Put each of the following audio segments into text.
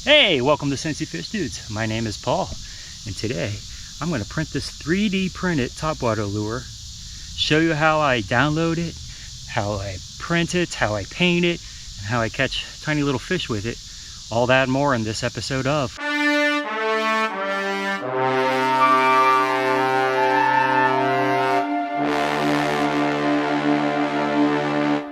Hey, welcome to Cincy Fish Dudes. My name is Paul, and today I'm going to print this 3D printed topwater lure, show you how I download it, how I print it, how I paint it, and how I catch tiny little fish with it. All that and more in this episode of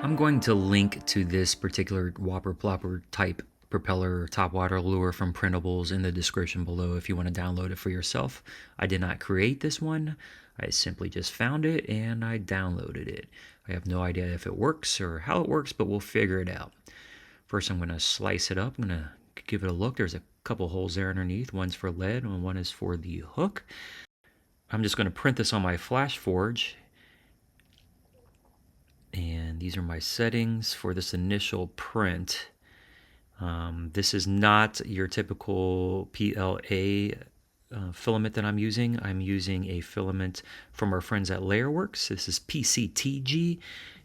I'm going to link to this particular Whopper Plopper type propeller topwater lure from Printables in the description below if you want to download it for yourself. I did not create this one. I simply just found it and I downloaded it. I have no idea if it works or how it works, but we'll figure it out. First, I'm going to slice it up. I'm going to give it a look. There's a couple holes there underneath. One's for lead and one is for the hook. I'm just going to print this on my Flash Forge. And these are my settings for this initial print. This is not your typical PLA filament that I'm using. I'm using a filament from our friends at Layerworks. This is PCTG.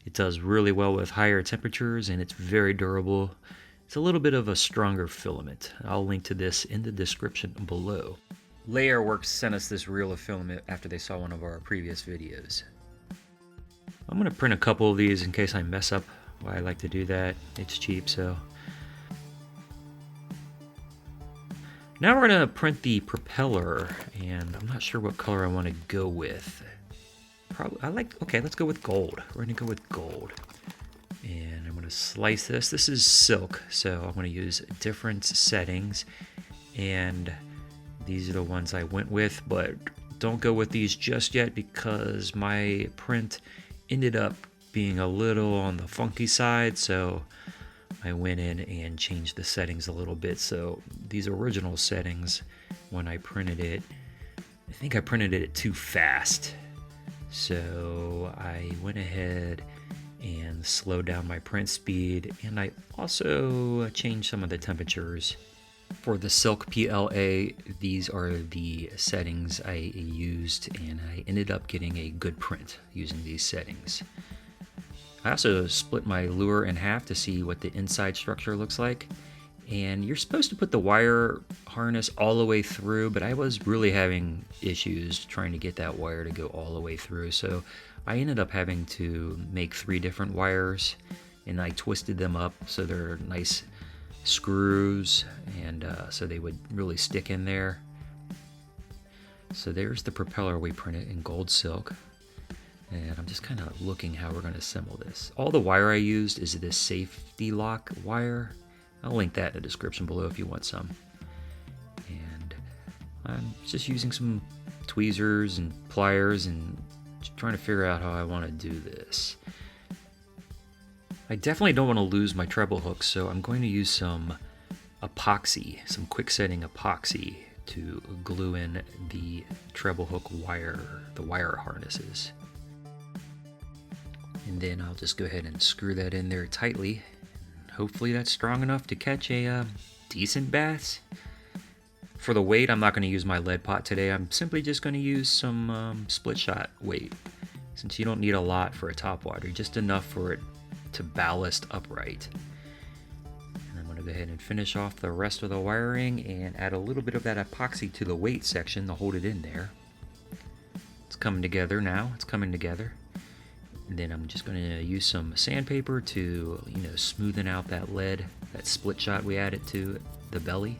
It does really well with higher temperatures and it's very durable. It's a little bit of a stronger filament. I'll link to this in the description below. Layerworks sent us this reel of filament after they saw one of our previous videos. I'm going to print a couple of these in case I mess up. I like to do that. It's cheap, so. Now we're going to print the propeller, and I'm not sure what color I want to go with. Okay, let's go with gold. We're going to go with gold. And I'm going to slice this. This is silk, so I'm going to use different settings. And these are the ones I went with, but don't go with these just yet because my print ended up being a little on the funky side, so I went in and changed the settings a little bit. So these original settings, when I printed it, I think I printed it too fast. So I went ahead and slowed down my print speed, and I also changed some of the temperatures. For the Silk PLA, these are the settings I used, and I ended up getting a good print using these settings. I also split my lure in half to see what the inside structure looks like. And you're supposed to put the wire harness all the way through, but I was really having issues trying to get that wire to go all the way through. So I ended up having to make 3 different wires, and I twisted them up so they're nice screws, and so they would really stick in there. So there's the propeller we printed in gold silk, and I'm just kind of looking how we're going to assemble this. All the wire I used is this safety lock wire. I'll link that in the description below if you want some. And I'm just using some tweezers and pliers and trying to figure out how I want to do this. I definitely don't want to lose my treble hooks, so I'm going to use some epoxy, some quick setting epoxy to glue in the treble hook wire, the wire harnesses. And then I'll just go ahead and screw that in there tightly. Hopefully that's strong enough to catch a decent bass. For the weight, I'm not going to use my lead pot today. I'm simply just going to use some split shot weight, since you don't need a lot for a topwater, just enough for it to ballast upright. And I'm going to go ahead and finish off the rest of the wiring and add a little bit of that epoxy to the weight section to hold it in there. It's coming together now. It's coming together. And then I'm just going to use some sandpaper to, smoothen out that lead, that split shot we added to the belly.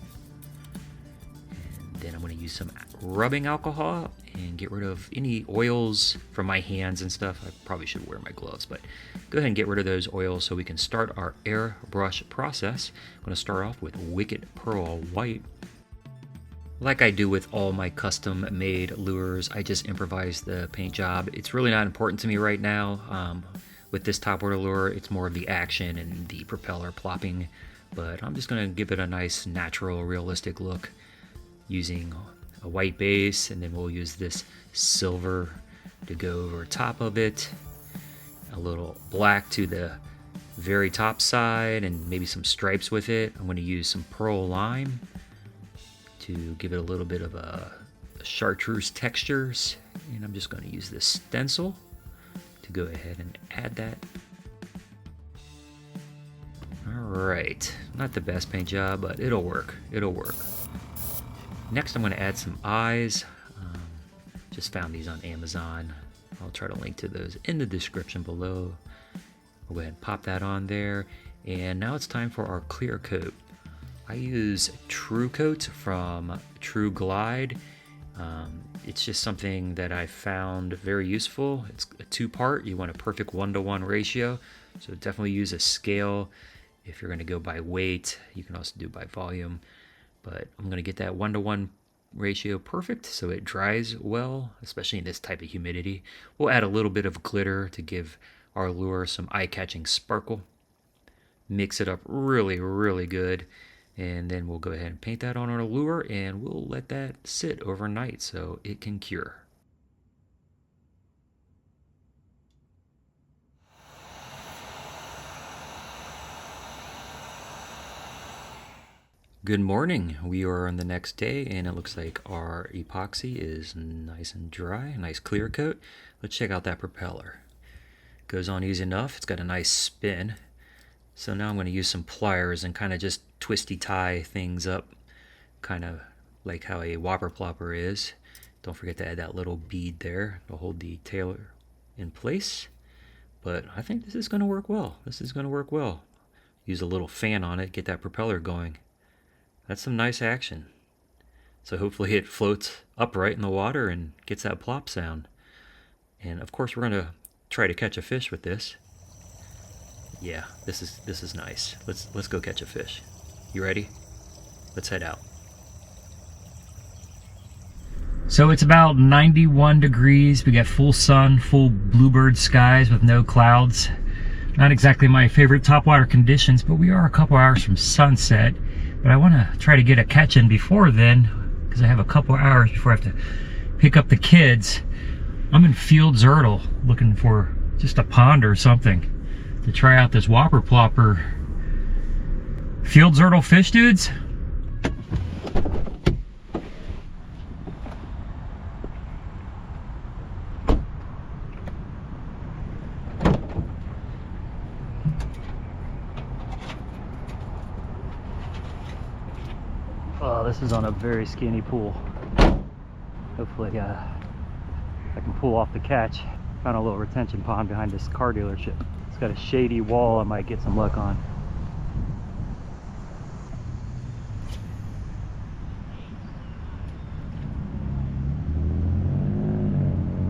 And then I'm going to use some rubbing alcohol and get rid of any oils from my hands and stuff. I probably should wear my gloves, but go ahead and get rid of those oils so we can start our airbrush process. I'm going to start off with Wicked Pearl White. Like I do with all my custom made lures, I just improvise the paint job. It's really not important to me right now. With this topwater lure, it's more of the action and the propeller plopping, but I'm just going to give it a nice, natural, realistic look using a white base, and then we'll use this silver to go over top of it, a little black to the very top side, and maybe some stripes with it. I'm going to use some pearl lime to give it a little bit of a chartreuse textures, and I'm just going to use this stencil to go ahead and add that. All Alright, not the best paint job, but it'll work. It'll work. Next I'm going to add some eyes. Just found these on Amazon. I'll try to link to those in the description below. We'll go ahead and pop that on there. And now it's time for our clear coat. I use True Coat from True Glide. It's just something that I found very useful. It's a two-part. You want a perfect 1-to-1 ratio. So definitely use a scale if you're going to go by weight. You can also do by volume. But I'm going to get that 1-to-1 ratio perfect so it dries well, especially in this type of humidity. We'll add a little bit of glitter to give our lure some eye-catching sparkle. Mix it up really, really good. And then we'll go ahead and paint that on our lure, and we'll let that sit overnight so it can cure. Good morning. We are on the next day, and it looks like our epoxy is nice and dry, nice clear coat. Let's check out that propeller. Goes on easy enough. It's got a nice spin. So now I'm going to use some pliers and kind of just twisty tie things up, kind of like how a Whopper Plopper is. Don't forget to add that little bead there to hold the tail in place. But I think this is going to work well. This is going to work well. Use a little fan on it, get that propeller going. That's some nice action. So hopefully it floats upright in the water and gets that plop sound. And of course we're going to try to catch a fish with this. Yeah, this is nice. Let's go catch a fish. You ready? Let's head out. So it's about 91 degrees. We got full sun, full bluebird skies with no clouds. Not exactly my favorite topwater conditions, but we are a couple hours from sunset. But I want to try to get a catch in before then, because I have a couple hours before I have to pick up the kids. I'm in Fields Erdel looking for just a pond or something to try out this Whopper Plopper. Fields Erdel fish, dudes. Oh, this is on a very skinny pool. Hopefully I can pull off the catch. Found a little retention pond behind this car dealership. It's got a shady wall I might get some luck on.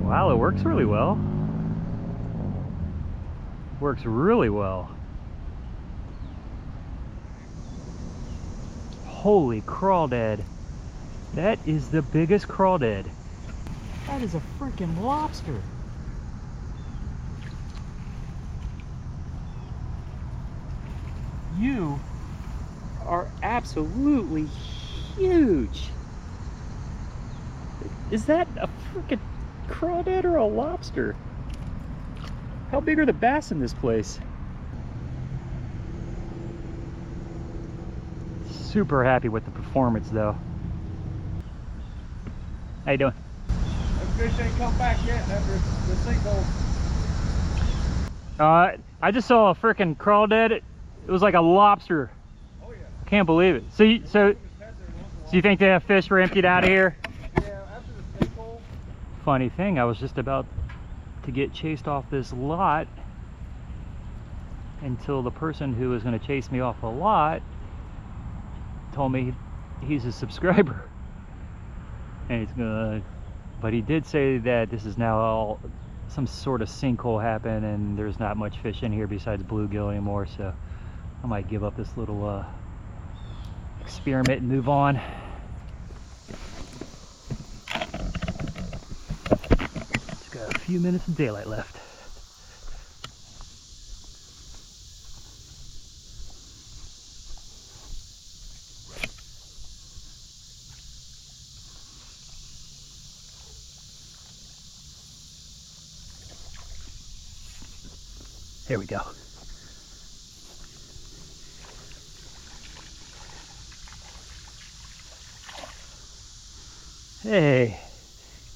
Wow, it works really well. Works really well. Holy crawdad. That is the biggest crawdad. That is a freaking lobster. You are absolutely huge. Is that a freaking crawdad or a lobster? How big are the bass in this place? Super happy with the performance though. How you doing? That fish ain't come back yet after the sinkhole. I just saw a freaking crawdad. It was like a lobster. Oh yeah. I can't believe it. So you think the fish were emptied out of here? Yeah, after the sinkhole. Funny thing, I was just about to get chased off this lot until the person who was going to chase me off the lot told me he's a subscriber, and he's gonna, but he did say that this is now all some sort of sinkhole happened and there's not much fish in here besides bluegill anymore, so I might give up this little experiment and move on. Just got a few minutes of daylight left. There we go. Hey,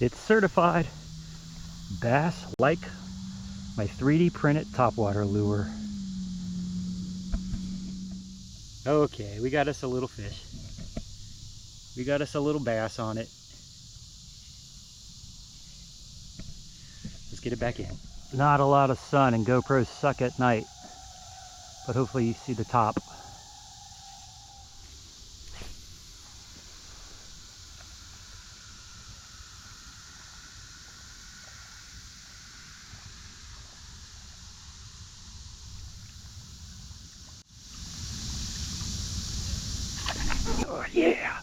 it's certified bass like my 3D printed topwater lure. Okay, we got us a little fish. We got us a little bass on it. Let's get it back in. Not a lot of sun, and GoPros suck at night, but hopefully you see the top. Oh yeah!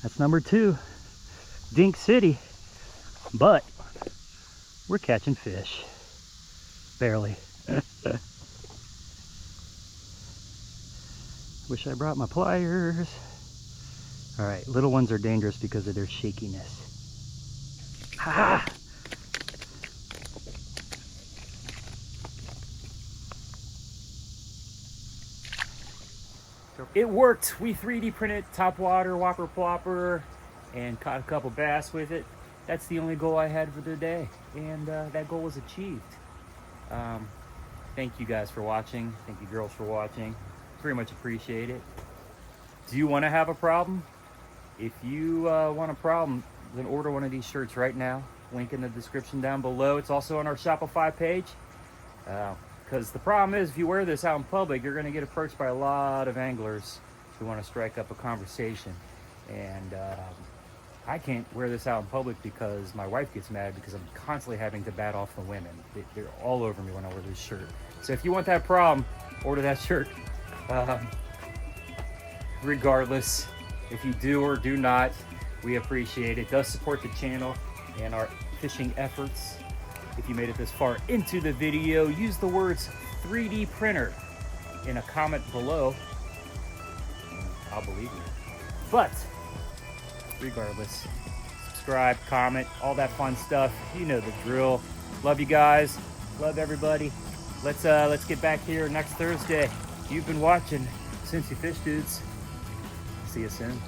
That's number 2, Dink City, but we're catching fish. Barely. Wish I brought my pliers. Alright, little ones are dangerous because of their shakiness. Ha! It worked. We 3D printed top water Whopper Plopper and caught a couple bass with it. That's the only goal I had for the day, and that goal was achieved. Thank you guys for watching. Thank you girls for watching. Very much appreciate it. Do you want to have a problem? If you want a problem, then order one of these shirts right now. Link in the description down below. It's also on our Shopify page. Because the problem is, if you wear this out in public, you're going to get approached by a lot of anglers who want to strike up a conversation. And I can't wear this out in public because my wife gets mad because I'm constantly having to bat off the women. They're all over me when I wear this shirt. So if you want that problem, order that shirt. Regardless, if you do or do not, we appreciate it. It does support the channel and our fishing efforts. If you made it this far into the video, use the words 3D printer in a comment below, and I'll believe you. But regardless, subscribe, comment, all that fun stuff. You know the drill. Love you guys. Love everybody. Let's get back here next Thursday. You've been watching Cincy Fish Dudes. See you soon.